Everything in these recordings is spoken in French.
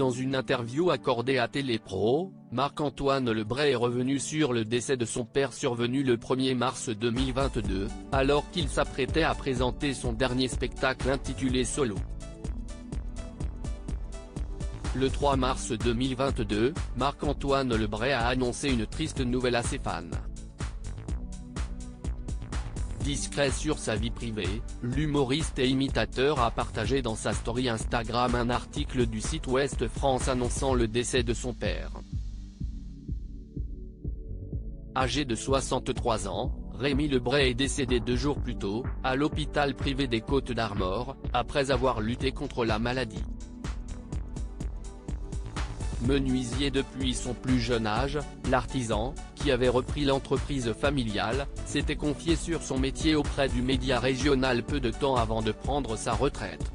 Dans une interview accordée à Télépro, Marc-Antoine Lebray est revenu sur le décès de son père survenu le 1er mars 2022, alors qu'il s'apprêtait à présenter son dernier spectacle intitulé Solo. Le 3 mars 2022, Marc-Antoine Lebray a annoncé une triste nouvelle à ses fans. Discret sur sa vie privée, l'humoriste et imitateur a partagé dans sa story Instagram un article du site Ouest France annonçant le décès de son père. Âgé de 63 ans, Rémi Lebray est décédé 2 jours plus tôt, à l'hôpital privé des Côtes-d'Armor, après avoir lutté contre la maladie. Menuisier depuis son plus jeune âge, l'artisan, qui avait repris l'entreprise familiale, s'était confié sur son métier auprès du média régional peu de temps avant de prendre sa retraite.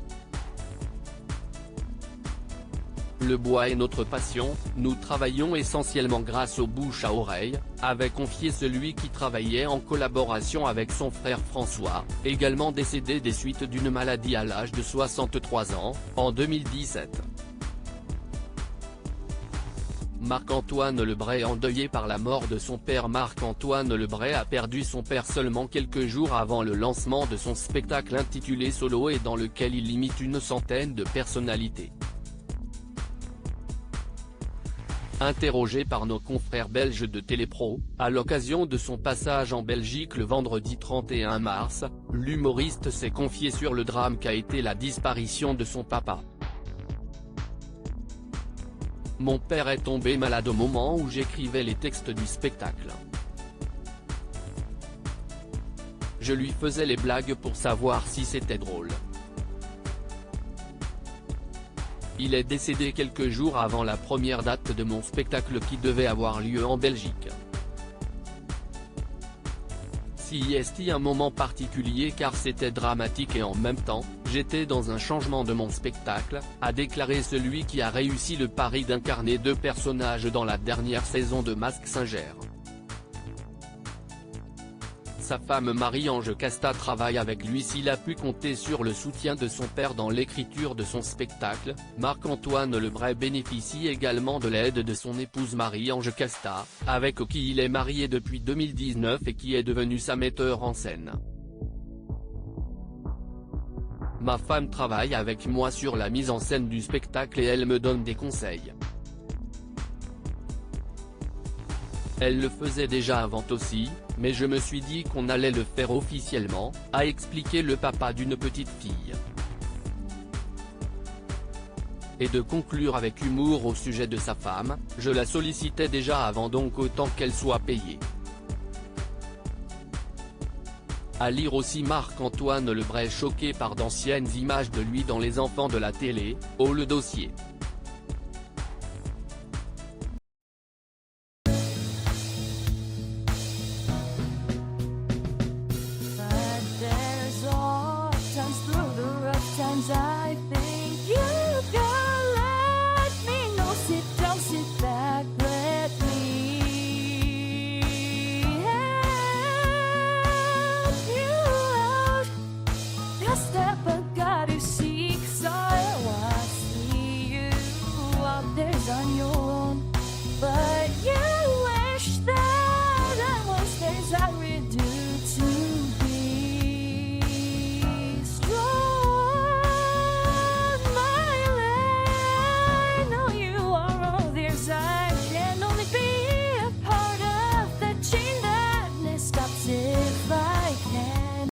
Le bois est notre passion, nous travaillons essentiellement grâce au bouche à oreille, avait confié celui qui travaillait en collaboration avec son frère François, également décédé des suites d'une maladie à l'âge de 63 ans, en 2017. Marc-Antoine Lebray endeuillé par la mort de son père. Marc-Antoine Lebray a perdu son père seulement quelques jours avant le lancement de son spectacle intitulé Solo et dans lequel il imite une centaine de personnalités. Interrogé par nos confrères belges de Télépro, à l'occasion de son passage en Belgique le vendredi 31 mars, l'humoriste s'est confié sur le drame qu'a été la disparition de son papa. Mon père est tombé malade au moment où j'écrivais les textes du spectacle. Je lui faisais les blagues pour savoir si c'était drôle. Il est décédé quelques jours avant la première date de mon spectacle qui devait avoir lieu en Belgique. C'est un moment particulier car c'était dramatique et en même temps, j'étais dans un changement de mon spectacle, a déclaré celui qui a réussi le pari d'incarner 2 personnages dans la dernière saison de Mask Singer. Sa femme Marie-Ange Casta travaille avec lui. S'il a pu compter sur le soutien de son père dans l'écriture de son spectacle, Marc-Antoine Lebray bénéficie également de l'aide de son épouse Marie-Ange Casta, avec qui il est marié depuis 2019 et qui est devenue sa metteur en scène. Ma femme travaille avec moi sur la mise en scène du spectacle et elle me donne des conseils. Elle le faisait déjà avant aussi, mais je me suis dit qu'on allait le faire officiellement, a expliqué le papa d'une petite fille. Et de conclure avec humour au sujet de sa femme, je la sollicitais déjà avant donc autant qu'elle soit payée. À lire aussi Marc-Antoine Lebray choqué par d'anciennes images de lui dans Les Enfants de la télé, au Le Dossier.